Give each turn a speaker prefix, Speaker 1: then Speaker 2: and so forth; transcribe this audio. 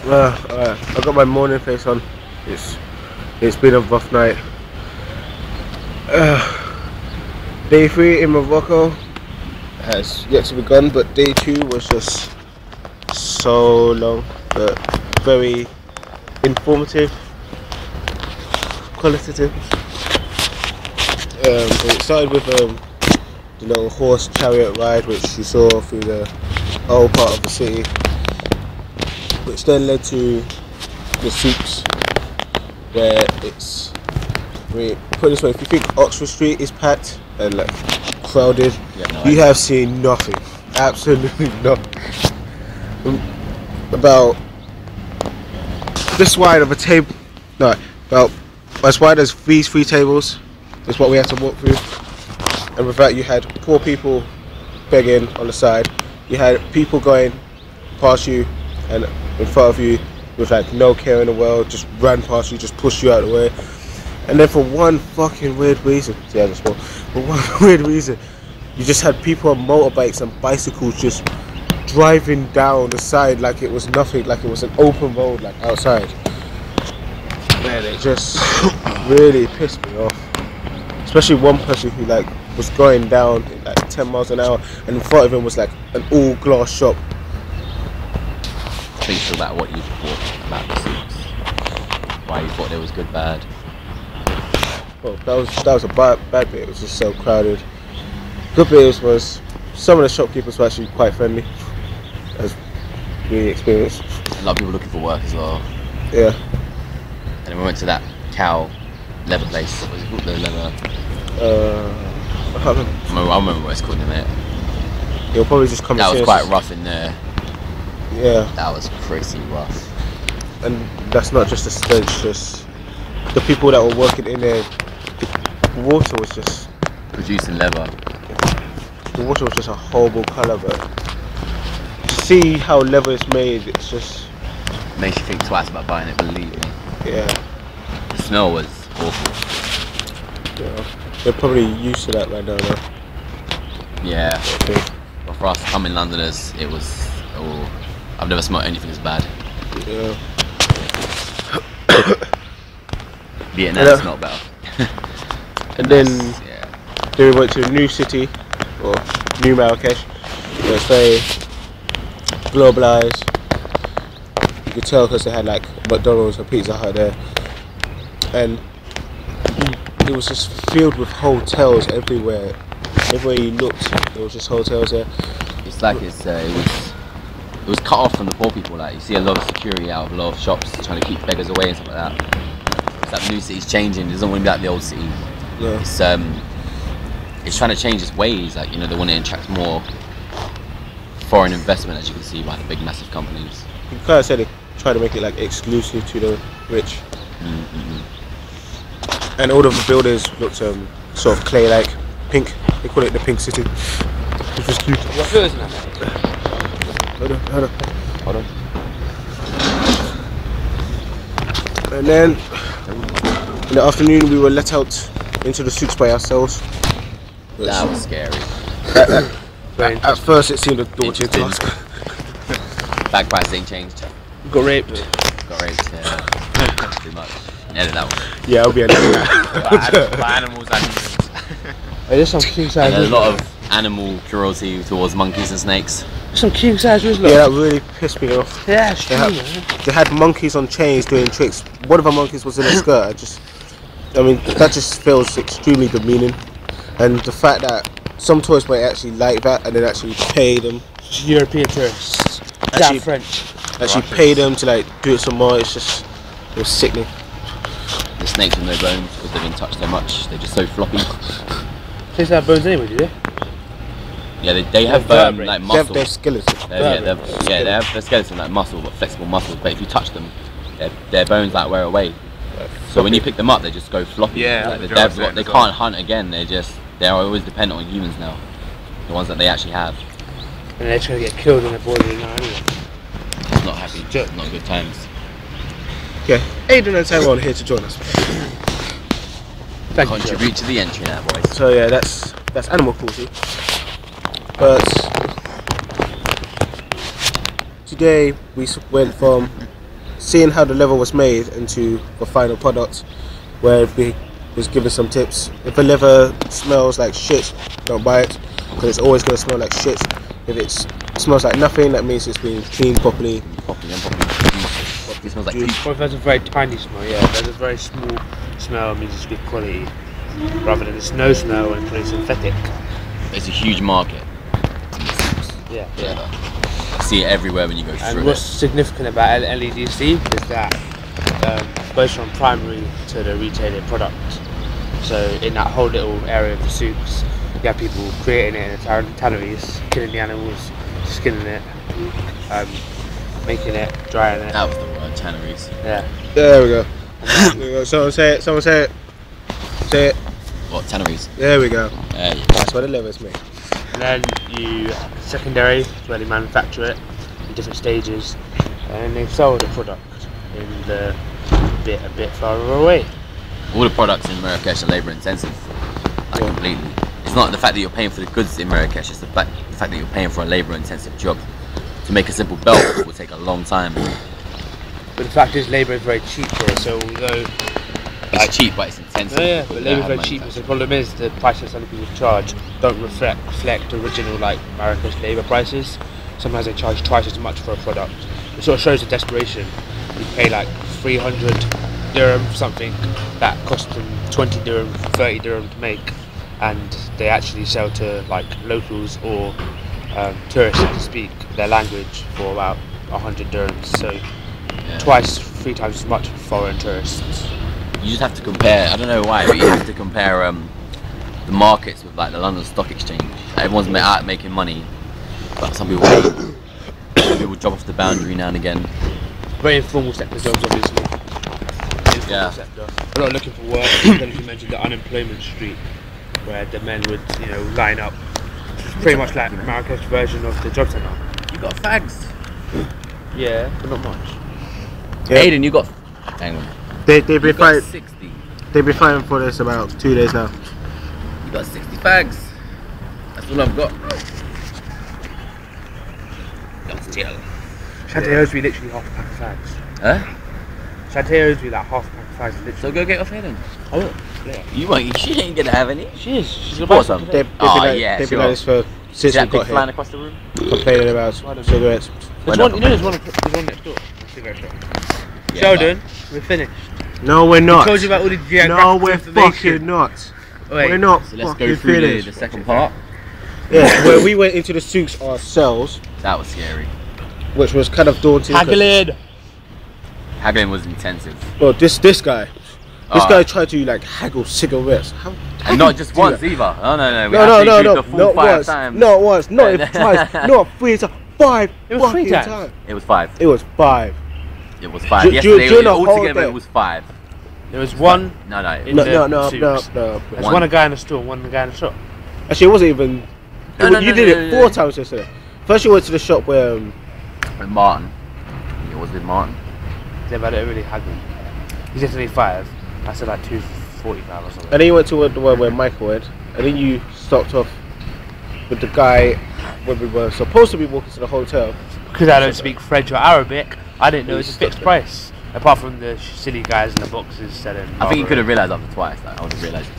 Speaker 1: Alright, I got my morning face on. It's been a rough night. Day 3 in Morocco has yet to begun, but day 2 was just so long, but very informative, qualitative. It started with the little horse chariot ride, which you saw through the whole part of the city, which then led to the souks, where it's, put it this way, if you think Oxford Street is packed and like crowded, you have seen nothing, absolutely nothing. About this wide of a table, no, about as wide as these 3 tables is what we had to walk through, and with that you had poor people begging on the side, you had people going past you and in front of you with like no care in the world, just ran past you, just pushed you out of the way. And then for one fucking weird reason, for one weird reason, you just had people on motorbikes and bicycles just driving down the side like it was nothing, like it was an open road, like outside. Man, it just really pissed me off. Especially one person who like was going down like 10 miles an hour, and in front of him was like an all glass shop.
Speaker 2: Think about what you thought about the suits. Why you thought they was good, bad.
Speaker 1: Well, that was a bad bit. It was just so crowded. Good bit was some of the shopkeepers were actually quite friendly, as we experienced.
Speaker 2: A lot of people looking for work as well.
Speaker 1: Yeah.
Speaker 2: And then we went to that cow leather place. What was it called? The leather.
Speaker 1: I can't remember.
Speaker 2: I remember what it's called in a minute.
Speaker 1: You'll probably just come.
Speaker 2: That was quite rough in there.
Speaker 1: Yeah.
Speaker 2: That was pretty rough.
Speaker 1: And that's not just the stench, just the people that were working in there. The water was just
Speaker 2: producing leather.
Speaker 1: The water was just a horrible colour, but to see how leather is made, it's just
Speaker 2: makes you think twice about buying it. Believe me.
Speaker 1: Yeah.
Speaker 2: The smell was awful.
Speaker 1: Yeah. They're probably used to that right now, though.
Speaker 2: Yeah. But for us, coming Londoners, it was. Oh, I've never smelled anything as bad.
Speaker 1: Yeah.
Speaker 2: Vietnam smelled better.
Speaker 1: And then we went to a new city, or New Marrakesh. It's very globalized. You could tell because they had like McDonald's and Pizza Hut there, and it was just filled with hotels everywhere. Everywhere you looked, there was just hotels there.
Speaker 2: It's like it was cut off from the poor people. Like you see a lot of security out of a lot of shops trying to keep beggars away and stuff like that. It's like the new city's changing. It doesn't want to be like the old city. Yeah. It's trying to change its ways. Like, you know, they want to attract more foreign investment, as you can see by the big massive companies.
Speaker 1: You kind of said they try to make it like exclusive to the rich. And all of the buildings looked sort of clay-like, pink. They call it the Pink City, which was cute.
Speaker 3: What feel is that?
Speaker 1: Hold on. And then in the afternoon we were let out into the souks by ourselves.
Speaker 2: That was scary.
Speaker 1: At first it seemed a daunting task.
Speaker 2: Bag price ain't changed.
Speaker 1: Got raped.
Speaker 2: Yeah. Too much. Edit that one.
Speaker 1: Yeah, I'll be editing that.
Speaker 3: By animals and humans.
Speaker 1: There's some king size.
Speaker 2: And a lot of animal cruelty towards monkeys and snakes.
Speaker 1: Some king size. Yeah, that really pissed me off.
Speaker 3: Yeah,
Speaker 1: they had monkeys on chains doing tricks. One of the monkeys was in a skirt. I mean, that just feels extremely demeaning. And the fact that some tourists might actually like that and then actually pay them.
Speaker 3: European tourists.
Speaker 1: Actually,
Speaker 3: French.
Speaker 1: Actually pay them to like do it some more. It was sickening.
Speaker 2: The snakes with no bones because they've been touched so much. They're just so floppy.
Speaker 3: Snakes have bones anyway, do they?
Speaker 2: Yeah, they have like muscle.
Speaker 1: They're skeletons.
Speaker 2: They have their skeleton like muscle, but flexible muscles. But if you touch them, their bones like wear away. So when you pick them up, they just go floppy.
Speaker 3: Yeah,
Speaker 2: like they can't hunt again. They're always dependent on humans now. The ones that they actually have.
Speaker 3: And they're trying to get killed in the border now anyway.
Speaker 2: It's not happy. Not good times.
Speaker 1: Okay, Ayden and Tyrone here to join us.
Speaker 2: Contribute to the entry now, boys.
Speaker 1: So yeah, that's animal cruelty. But today we went from seeing how the leather was made into the final product, where we was given some tips. If a leather smells like shit, don't buy it, because it's always going to smell like shit. If it smells like nothing, that means it's been cleaned properly.
Speaker 2: It smells like teeth.
Speaker 3: Or if there's a very tiny smell, yeah. If there's a very small smell, it means it's good quality, rather than it's no smell and fully synthetic.
Speaker 2: It's a huge market.
Speaker 3: Yeah.
Speaker 2: I see it everywhere when you go through
Speaker 3: And what's significant about LEDC is that goes from primary to the retailer product. So in that whole little area of the souks, you have people creating it in the tanneries, killing the animals, skinning it, making it, drying it.
Speaker 2: That was the word, tanneries.
Speaker 3: Yeah.
Speaker 1: There we go. There we go. Someone say it. Someone say it. Say it.
Speaker 2: What, tanneries?
Speaker 1: There we go.
Speaker 2: Yeah.
Speaker 1: That's where the leather's made.
Speaker 3: And then you secondary, where they manufacture it in different stages, and they sell the product in the a bit farther away.
Speaker 2: All the products in Marrakesh are labour intensive, like completely. It's not the fact that you're paying for the goods in Marrakesh, it's the fact that you're paying for a labour intensive job. To make a simple belt will take a long time.
Speaker 3: But the fact is, labour is very cheap for it, so although
Speaker 2: It's cheap, but it's intensive.
Speaker 3: yeah, but labour is very cheap. So the problem is the prices some people charge don't reflect original like Marrakesh labour prices. Sometimes they charge twice as much for a product. It sort of shows the desperation. You pay like 300 dirham for something that costs them 20 dirham, 30 dirham to make, and they actually sell to like locals or tourists to speak their language for about 100 dirhams. So twice, 3 times as much for foreign tourists.
Speaker 2: You just have to compare, I don't know why, but you have to compare the markets with like the London Stock Exchange. Everyone's out making money, but some people drop off the boundary now and again.
Speaker 3: Very informal sector jobs, obviously. Informal sector. A lot looking for work. Then you mentioned the unemployment street, where the men would, line up. Pretty much like Marrakesh version of the job centre.
Speaker 2: You got fags.
Speaker 3: Yeah, but not much.
Speaker 1: Yeah.
Speaker 2: Ayden, you got. Hang on.
Speaker 1: They've
Speaker 2: You
Speaker 1: been
Speaker 2: got
Speaker 1: fighting.
Speaker 2: 60.
Speaker 1: They've been fighting for this about 2 days now.
Speaker 2: You got 60 fags. That's all I've got. Don't tell.
Speaker 3: Shantae owes me literally half a pack of fags.
Speaker 2: Huh?
Speaker 3: Shantae owes me like half a pack of fags. Literally.
Speaker 2: So go get off Ayden.
Speaker 3: I will. Yeah.
Speaker 2: You won't. She ain't gonna have any.
Speaker 3: She is. She's
Speaker 2: Bought
Speaker 3: about
Speaker 2: some.
Speaker 3: to.
Speaker 1: They've
Speaker 2: Yeah,
Speaker 1: been like this for since we
Speaker 2: that big
Speaker 1: got
Speaker 2: flying
Speaker 1: here,
Speaker 2: across the room.
Speaker 1: complaining about cigarettes.
Speaker 3: There's one next door. Cigarette shop.
Speaker 2: Yeah,
Speaker 3: Sheldon, we're finished.
Speaker 1: No, we're not.
Speaker 3: I told you about all the geographic
Speaker 1: No, we're
Speaker 3: information.
Speaker 1: fucking not.
Speaker 3: Wait.
Speaker 1: We're not
Speaker 2: So let's
Speaker 1: fucking
Speaker 2: go through
Speaker 1: finished.
Speaker 2: the second part.
Speaker 1: Yeah, where we went into the souks ourselves,
Speaker 2: That was scary.
Speaker 1: which was kind of daunting. 'cause-
Speaker 3: Haggling.
Speaker 2: Haggling was intensive.
Speaker 1: Well, this guy. This
Speaker 2: Ah.
Speaker 1: guy tried to like haggle cigarettes. How
Speaker 2: And not just
Speaker 1: do
Speaker 2: once
Speaker 1: that?
Speaker 2: either. Oh no. We
Speaker 1: No,
Speaker 2: actually
Speaker 1: no,
Speaker 2: did
Speaker 1: no,
Speaker 2: the full
Speaker 1: not
Speaker 2: 5
Speaker 1: once.
Speaker 2: times.
Speaker 1: Not once. Not even twice. Not 3 times. 5
Speaker 3: It was 3
Speaker 1: fucking
Speaker 3: times.
Speaker 2: It was 5.
Speaker 1: It was 5.
Speaker 2: It was 5.
Speaker 1: During
Speaker 2: Yesterday,
Speaker 1: the whole
Speaker 2: altogether,
Speaker 1: day.
Speaker 2: it was 5.
Speaker 3: There was one
Speaker 2: No.
Speaker 3: in
Speaker 1: No,
Speaker 3: the
Speaker 1: no, no,
Speaker 3: souks.
Speaker 1: no.
Speaker 3: There's
Speaker 2: One.
Speaker 3: one guy in the store, one guy in the shop.
Speaker 1: Actually, it wasn't even. You did it 4 times yesterday. First, you went to the shop where.
Speaker 2: With Martin. It was with Martin.
Speaker 3: They've had it really haggling. He said to me 5. I said like 245 or something.
Speaker 1: And then you went to the one where Michael went, and then you stopped off with the guy when we were supposed to be walking to the hotel.
Speaker 3: Because I don't speak French or Arabic, I didn't know it's a fixed price. Apart from the silly guys in the boxes selling.
Speaker 2: I think you could have realised after twice. Like, I would have realised it